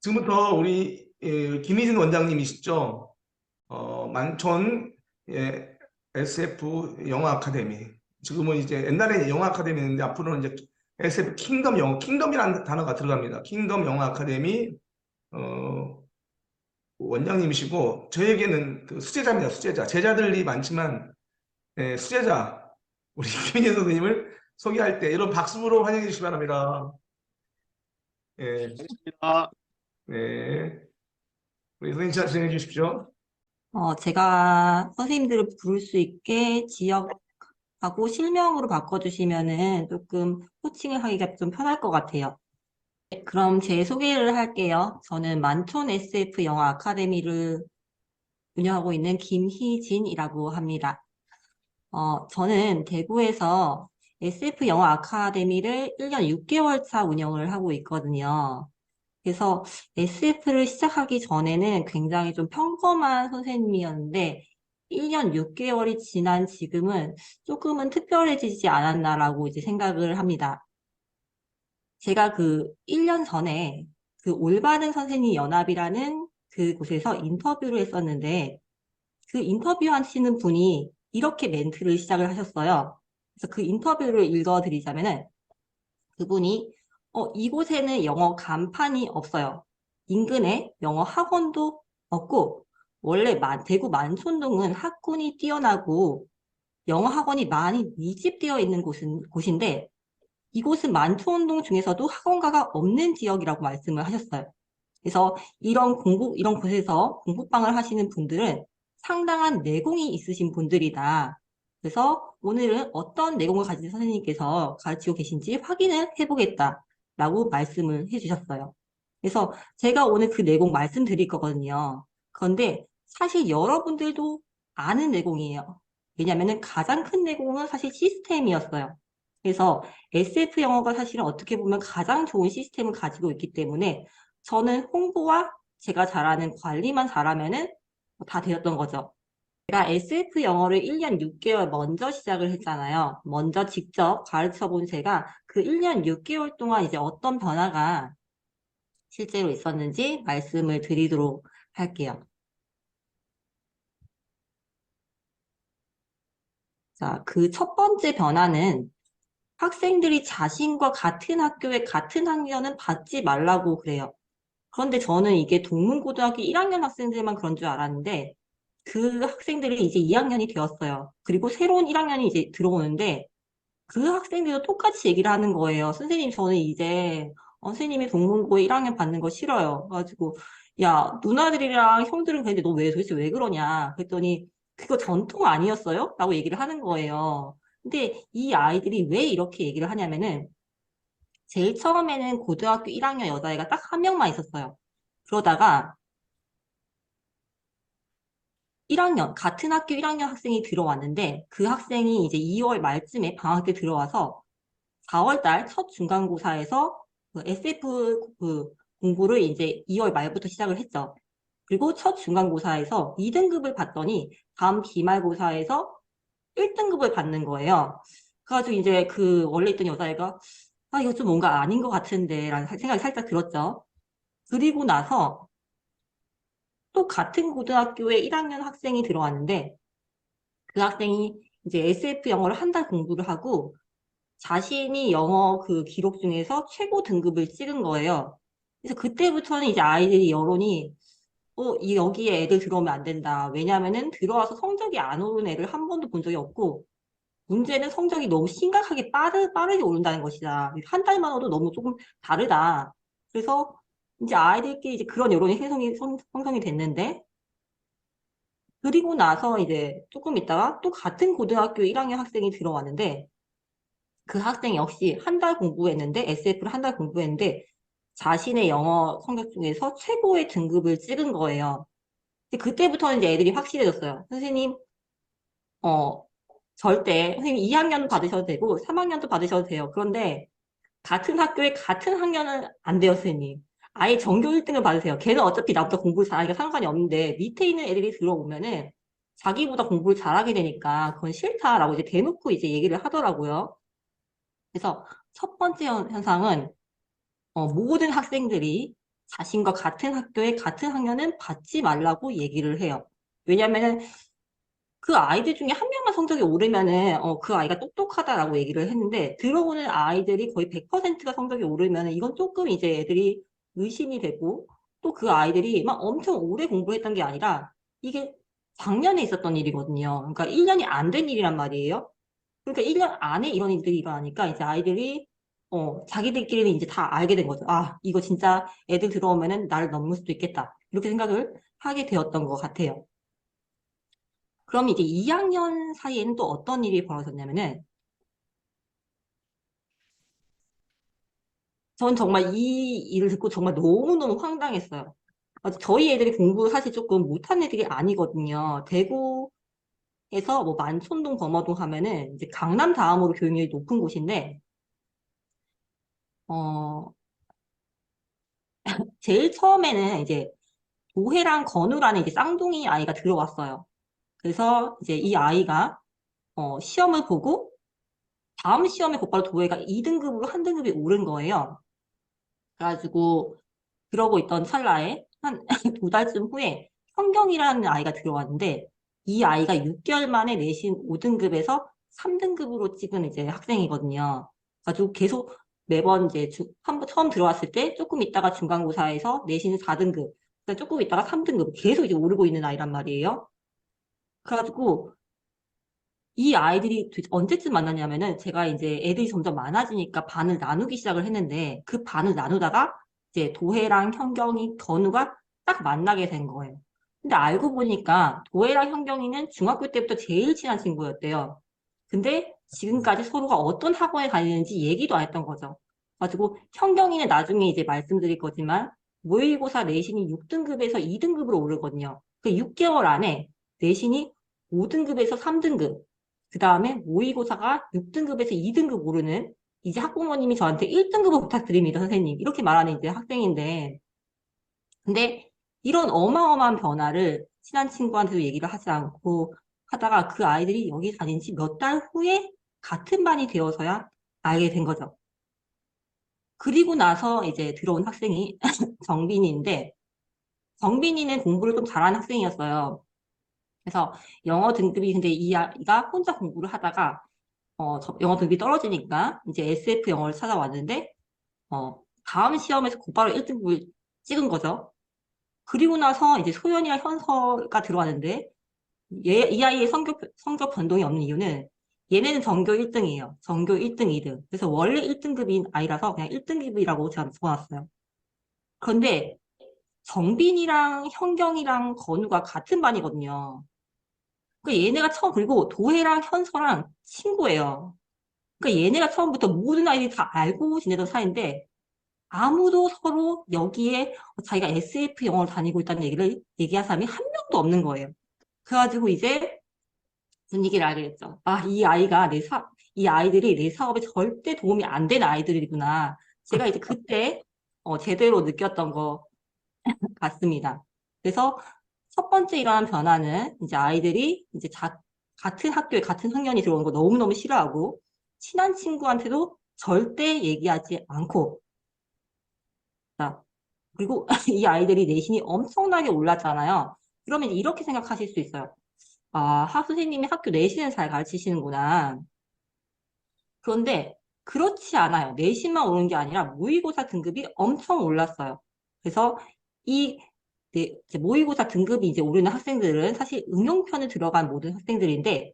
지금부터 우리 김희진 원장님이시죠? 만촌 SF 영화 아카데미. 지금은 이제 옛날에 영화 아카데미였는데 앞으로는 이제 SF 킹덤 영화, 킹덤이라는 단어가 들어갑니다. 킹덤 영화 아카데미 어, 원장님이시고 저에게는 그 수제자입니다. 수제자. 제자들이 많지만 수제자 우리 김희진 선생님을 소개할 때 이런 박수로 환영해 주시기 바랍니다. 예, 아, 네. 우리 선생님 잘 진행해 주십시오. 제가 선생님들을 부를 수 있게 지역하고 실명으로 바꿔주시면은 조금 코칭을 하기가 좀 편할 것 같아요. 네, 그럼 제 소개를 할게요. 저는 만촌 SF 영화 아카데미를 운영하고 있는 김희진이라고 합니다. 저는 대구에서 SF 영화 아카데미를 1년 6개월 차 운영을 하고 있거든요. 그래서 SF를 시작하기 전에는 굉장히 좀 평범한 선생님이었는데 1년 6개월이 지난 지금은 조금은 특별해지지 않았나라고 이제 생각을 합니다. 제가 그 1년 전에 그 올바른 선생님 연합이라는 그곳에서 인터뷰를 했었는데 그 인터뷰 하시는 분이 이렇게 멘트를 시작을 하셨어요. 그래서 그 인터뷰를 읽어드리자면은 그분이 이곳에는 영어 간판이 없어요. 인근에 영어 학원도 없고 원래 대구 만촌동은 학군이 뛰어나고 영어 학원이 많이 밀집되어 있는 곳인데 이곳은 만촌동 중에서도 학원가가 없는 지역이라고 말씀을 하셨어요. 그래서 이런 곳에서 공부방을 하시는 분들은 상당한 내공이 있으신 분들이다. 그래서 오늘은 어떤 내공을 가진 선생님께서 가르치고 계신지 확인을 해보겠다라고 말씀을 해주셨어요. 그래서 제가 오늘 그 내공 말씀드릴 거거든요. 그런데 사실 여러분들도 아는 내공이에요. 왜냐하면 가장 큰 내공은 사실 시스템이었어요. 그래서 SF 영어가 사실은 어떻게 보면 가장 좋은 시스템을 가지고 있기 때문에 저는 홍보와 제가 잘하는 관리만 잘하면은 다 되었던 거죠. 제가 SF 영어를 1년 6개월 먼저 시작을 했잖아요. 먼저 직접 가르쳐 본 제가 그 1년 6개월 동안 이제 어떤 변화가 실제로 있었는지 말씀을 드리도록 할게요. 자, 그 첫 번째 변화는 학생들이 자신과 같은 학교에 같은 학년은 받지 말라고 그래요. 그런데 저는 이게 동문고등학교 1학년 학생들만 그런 줄 알았는데 그 학생들이 이제 2학년이 되었어요. 그리고 새로운 1학년이 이제 들어오는데 그 학생들도 똑같이 얘기를 하는 거예요. 선생님, 저는 이제 선생님이 동문고 1학년 받는 거 싫어요. 그래가지고 야, 누나들이랑 형들은 그랬는데 너 왜 도대체 왜 그러냐? 그랬더니 그거 전통 아니었어요? 라고 얘기를 하는 거예요. 근데 이 아이들이 왜 이렇게 얘기를 하냐면은 제일 처음에는 고등학교 1학년 여자애가 딱 한 명만 있었어요. 그러다가 1학년, 같은 학교 1학년 학생이 들어왔는데 그 학생이 이제 2월 말쯤에 방학 때 들어와서 4월 달 첫 중간고사에서 그 SF 공부를 이제 2월 말부터 시작을 했죠. 그리고 첫 중간고사에서 2등급을 받더니 다음 기말고사에서 1등급을 받는 거예요. 그래가지고 이제 그 원래 있던 여자애가 아, 이거 좀 뭔가 아닌 것 같은데 라는 생각이 살짝 들었죠. 그리고 나서 또 같은 고등학교에 1학년 학생이 들어왔는데 그 학생이 이제 SF 영어를 한 달 공부를 하고 자신이 영어 그 기록 중에서 최고 등급을 찍은 거예요. 그래서 그때부터는 이제 아이들이 여론이 여기에 애들 들어오면 안 된다. 왜냐면은 들어와서 성적이 안 오른 애를 한 번도 본 적이 없고 문제는 성적이 너무 심각하게 빠르게 오른다는 것이다. 한 달만 와도 너무 조금 다르다. 그래서 이제 아이들끼리 이제 그런 여론이 형성이 됐는데 그리고 나서 이제 조금 있다가 또 같은 고등학교 1학년 학생이 들어왔는데 그 학생 역시 한 달 공부했는데 SF를 한 달 공부했는데 자신의 영어 성적 중에서 최고의 등급을 찍은 거예요. 근데 그때부터는 이제 애들이 확실해졌어요. 선생님, 어, 절대 선생님 2학년도 받으셔도 되고 3학년도 받으셔도 돼요. 그런데 같은 학교에 같은 학년은 안 돼요, 선생님. 아예 전교 1등을 받으세요. 걔는 어차피 나보다 공부를 잘하니까 상관이 없는데 밑에 있는 애들이 들어오면은 자기보다 공부를 잘하게 되니까 그건 싫다라고 이제 대놓고 이제 얘기를 하더라고요. 그래서 첫 번째 현상은 모든 학생들이 자신과 같은 학교에 같은 학년은 받지 말라고 얘기를 해요. 왜냐면은 그 아이들 중에 한 명만 성적이 오르면은 그 아이가 똑똑하다라고 얘기를 했는데 들어오는 아이들이 거의 100%가 성적이 오르면은 이건 조금 이제 애들이 의심이 되고 또 그 아이들이 막 엄청 오래 공부했던 게 아니라 이게 작년에 있었던 일이거든요. 그러니까 1년이 안 된 일이란 말이에요. 그러니까 1년 안에 이런 일들이 일어나니까 이제 아이들이 자기들끼리는 이제 다 알게 된 거죠. 아, 이거 진짜 애들 들어오면은 나를 넘을 수도 있겠다. 이렇게 생각을 하게 되었던 것 같아요. 그럼 이제 2학년 사이에는 또 어떤 일이 벌어졌냐면은, 전 정말 이 일을 듣고 정말 너무너무 황당했어요. 저희 애들이 공부 사실 조금 못한 애들이 아니거든요. 대구에서 뭐 만촌동, 범어동 하면은 이제 강남 다음으로 교육열이 높은 곳인데, 어, 제일 처음에는 이제 도혜랑 건우라는 이제 쌍둥이 아이가 들어왔어요. 그래서 이제 이 아이가 시험을 보고 다음 시험에 곧바로 도혜가 2등급으로 한 등급이 오른 거예요. 그래가지고 그러고 있던 찰나에 한 두 달쯤 후에 현경이라는 아이가 들어왔는데 이 아이가 6개월 만에 내신 5등급에서 3등급으로 찍은 이제 학생이거든요. 그래가지고 계속 매번 이제 처음 들어왔을 때 조금 있다가 중간고사에서 내신 4등급, 조금 있다가 3등급 계속 이제 오르고 있는 아이란 말이에요. 그래가지고 이 아이들이 언제쯤 만났냐면은 제가 이제 애들이 점점 많아지니까 반을 나누기 시작을 했는데 그 반을 나누다가 이제 도혜랑 현경이, 건우가 딱 만나게 된 거예요. 근데 알고 보니까 도혜랑 현경이는 중학교 때부터 제일 친한 친구였대요. 근데 지금까지 서로가 어떤 학원에 다니는지 얘기도 안 했던 거죠. 가지고 현경이는 나중에 이제 말씀드릴 거지만 모의고사 내신이 6등급에서 2등급으로 오르거든요. 그 6개월 안에 내신이 5등급에서 3등급, 그 다음에 모의고사가 6등급에서 2등급 오르는 이제 학부모님이 저한테 1등급을 부탁드립니다, 선생님. 이렇게 말하는 이제 학생인데, 근데 이런 어마어마한 변화를 친한 친구한테도 얘기를 하지 않고 하다가 그 아이들이 여기 다닌 지 몇 달 후에 같은 반이 되어서야 알게 된 거죠. 그리고 나서 이제 들어온 학생이 정빈이인데, 정빈이는 공부를 좀 잘하는 학생이었어요. 그래서 영어 등급이 근데 이 아이가 혼자 공부를 하다가 영어 등급이 떨어지니까 이제 SF 영어를 찾아왔는데, 다음 시험에서 곧바로 1등급을 찍은 거죠. 그리고 나서 이제 소연이랑 현서가 들어왔는데, 이 아이의 성적 변동이 없는 이유는 얘네는 전교 1등이에요. 전교 1등, 2등. 그래서 원래 1등급인 아이라서 그냥 1등급이라고 제가 적어놨어요. 그런데 정빈이랑 현경이랑 건우가 같은 반이거든요. 그러니까 얘네가 그리고 도혜랑 현서랑 친구예요. 그러니까 얘네가 처음부터 모든 아이들이 다 알고 지내던 사이인데 아무도 서로 여기에 자기가 SF 영어를 다니고 있다는 얘기를 얘기한 사람이 한 명도 없는 거예요. 그래가지고 이제 분위기를 알게 됐죠. 아, 이 아이들이 내 사업에 절대 도움이 안 되는 아이들이구나. 제가 이제 그때 제대로 느꼈던 것 같습니다. 그래서 첫 번째 일어난 변화는 이제 아이들이 이제 같은 학교에 같은 학년이 들어오는 거 너무너무 싫어하고 친한 친구한테도 절대 얘기하지 않고 자, 그리고 이 아이들이 내신이 엄청나게 올랐잖아요. 그러면 이제 이렇게 생각하실 수 있어요. 아, 선생님이 학교 내신을 잘 가르치시는구나. 그런데 그렇지 않아요. 내신만 오른 게 아니라 모의고사 등급이 엄청 올랐어요. 그래서 이 이제 모의고사 등급이 이제 오르는 학생들은 사실 응용편에 들어간 모든 학생들인데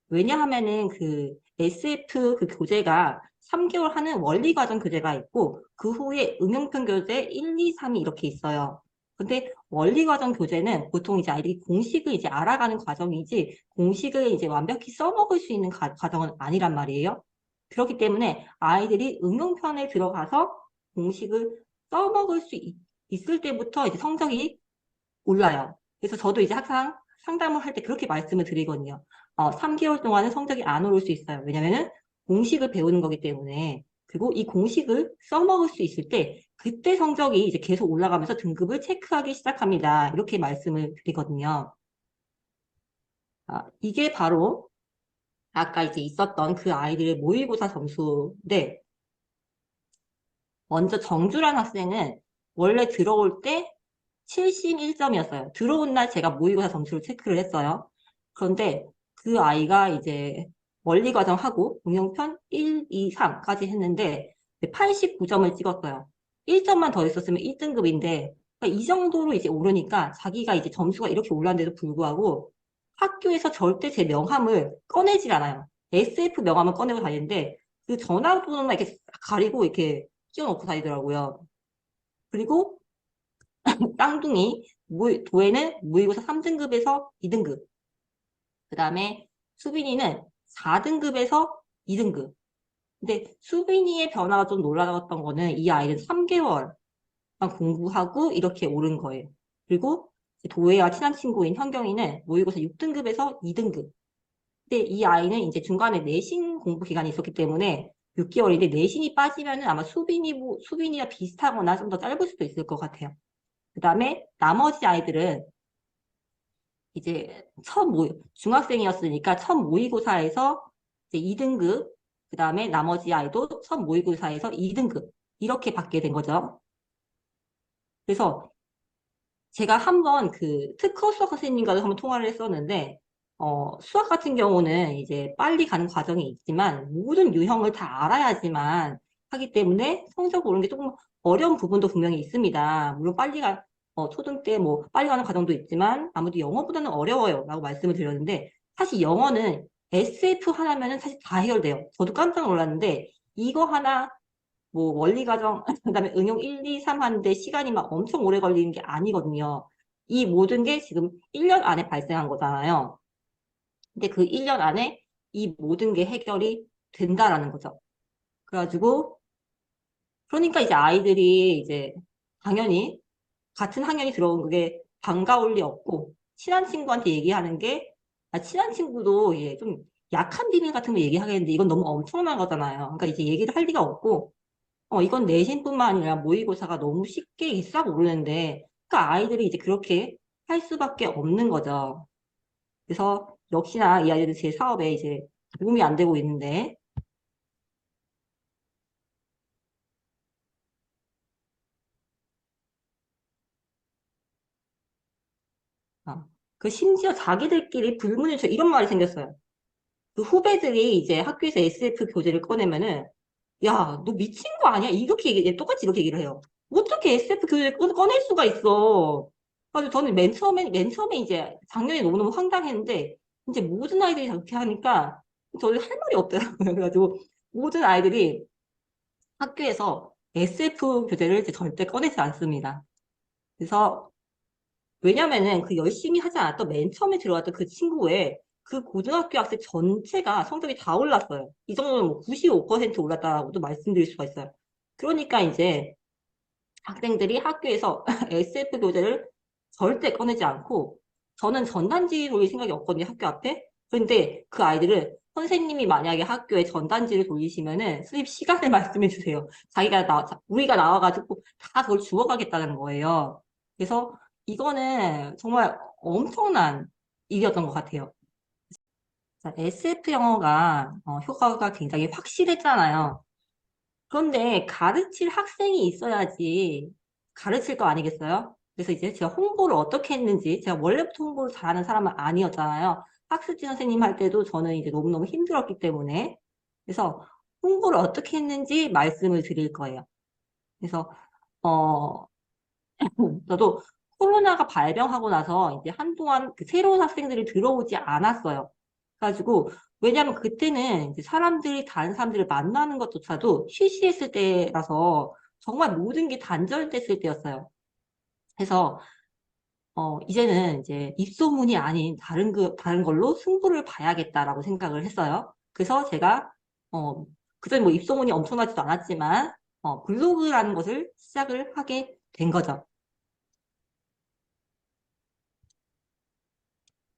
왜냐하면은 그 SF 그 교재가 3개월 하는 원리 과정 교재가 있고 그 후에 응용편 교재 1, 2, 3이 이렇게 있어요. 근데 원리 과정 교재는 보통 이제 아이들이 공식을 이제 알아가는 과정이지 공식을 이제 완벽히 써먹을 수 있는 과정은 아니란 말이에요. 그렇기 때문에 아이들이 응용편에 들어가서 공식을 써먹을 수 있을 때부터 이제 성적이 올라요. 그래서 저도 이제 항상 상담을 할 때 그렇게 말씀을 드리거든요. 3개월 동안은 성적이 안 오를 수 있어요. 왜냐면은 공식을 배우는 거기 때문에. 그리고 이 공식을 써먹을 수 있을 때 그때 성적이 이제 계속 올라가면서 등급을 체크하기 시작합니다. 이렇게 말씀을 드리거든요. 이게 바로 아까 이제 있었던 그 아이들의 모의고사 점수인데 먼저 정주란 학생은 원래 들어올 때 71점이었어요. 들어온 날 제가 모의고사 점수를 체크를 했어요. 그런데 그 아이가 이제 원리과정하고 응용편 1, 2, 3까지 했는데 89점을 찍었어요. 1점만 더 있었으면 1등급인데 이 정도로 이제 오르니까 자기가 이제 점수가 이렇게 올랐는데도 불구하고 학교에서 절대 제 명함을 꺼내질 않아요. SF 명함을 꺼내고 다니는데 그 전화번호만 이렇게 가리고 이렇게 끼워놓고 다니더라고요. 그리고 쌍둥이 도에는 모의고사 3등급에서 2등급. 그 다음에 수빈이는 4등급에서 2등급. 근데 수빈이의 변화가 좀 놀라웠던 거는 이 아이는 3개월만 공부하고 이렇게 오른 거예요. 그리고 도혜와 친한 친구인 현경이는 모의고사 6등급에서 2등급. 근데 이 아이는 이제 중간에 내신 공부 기간이 있었기 때문에 6개월인데 내신이 빠지면은 아마 수빈이와 비슷하거나 좀 더 짧을 수도 있을 것 같아요. 그 다음에 나머지 아이들은 이제 중학생이었으니까 첫 모의고사에서 이제 2등급, 그 다음에 나머지 아이도 첫 모의고사에서 2등급, 이렇게 받게 된 거죠. 그래서 제가 한번 그 특허 수학 선생님과도 한번 통화를 했었는데, 수학 같은 경우는 이제 빨리 가는 과정이 있지만, 모든 유형을 다 알아야지만 하기 때문에 성적 오르는 게 조금 어려운 부분도 분명히 있습니다. 물론 초등 때 뭐 빨리 가는 과정도 있지만, 아무래도 영어보다는 어려워요. 라고 말씀을 드렸는데, 사실 영어는 SF 하나면은 사실 다 해결돼요. 저도 깜짝 놀랐는데, 이거 하나 뭐 원리 과정, 그다음에 응용 1, 2, 3 하는데 시간이 막 엄청 오래 걸리는 게 아니거든요. 이 모든 게 지금 1년 안에 발생한 거잖아요. 근데 그 1년 안에 이 모든 게 해결이 된다라는 거죠. 그래가지고 그러니까 이제 아이들이 이제 당연히 같은 학년이 들어온 게 반가울 리 없고 친한 친구한테 얘기하는 게 친한 친구도 이제 좀 약한 비밀 같은 거 얘기하겠는데 이건 너무 엄청난 거잖아요. 그러니까 이제 얘기를 할 리가 없고 이건 내신뿐만 아니라 모의고사가 너무 쉽게 싹 오르는데, 그러니까 아이들이 이제 그렇게 할 수밖에 없는 거죠. 그래서 역시나 이 아이들은 제 사업에 이제 도움이 안 되고 있는데, 그 심지어 자기들끼리 불문율 이런 말이 생겼어요. 그 후배들이 이제 학교에서 SF 교재를 꺼내면은, 야, 너 미친 거 아니야? 이렇게 똑같이 이렇게 얘기를 해요. 어떻게 SF 교재를 꺼낼 수가 있어? 그래서 저는 맨 처음에 이제 작년에 너무너무 황당했는데, 이제 모든 아이들이 그렇게 하니까 저는 할 말이 없더라고요. 그래가지고 모든 아이들이 학교에서 SF 교재를 이제 절대 꺼내지 않습니다. 그래서 왜냐면은 그 열심히 하지 않았던 맨 처음에 들어왔던 그 친구의 그 고등학교 학생 전체가 성적이 다 올랐어요. 이 정도면 뭐 95% 올랐다고도 말씀드릴 수가 있어요. 그러니까 이제 학생들이 학교에서 SF 교재를 절대 꺼내지 않고 저는 전단지 돌릴 생각이 없거든요, 학교 앞에. 그런데 그 아이들은 선생님이 만약에 학교에 전단지를 돌리시면은 수업 시간을 말씀해 주세요. 우리가 나와가지고 다 그걸 주워가겠다는 거예요. 그래서 이거는 정말 엄청난 일이었던 것 같아요. SF 영어가 효과가 굉장히 확실했잖아요. 그런데 가르칠 학생이 있어야지 가르칠 거 아니겠어요? 그래서 이제 제가 홍보를 어떻게 했는지, 제가 원래부터 홍보를 잘하는 사람은 아니었잖아요. 학습지 선생님 할 때도 저는 이제 너무너무 힘들었기 때문에. 그래서 홍보를 어떻게 했는지 말씀을 드릴 거예요. 그래서, 어, 저도 코로나가 발병하고 나서 이제 한동안 그 새로운 학생들이 들어오지 않았어요. 그래가지고, 왜냐면 그때는 이제 다른 사람들을 만나는 것조차도 실시했을 때라서 정말 모든 게 단절됐을 때였어요. 그래서, 이제는 이제 입소문이 아닌 다른 걸로 승부를 봐야겠다라고 생각을 했어요. 그래서 제가, 그전 뭐 입소문이 엄청나지도 않았지만, 블로그라는 것을 시작을 하게 된 거죠.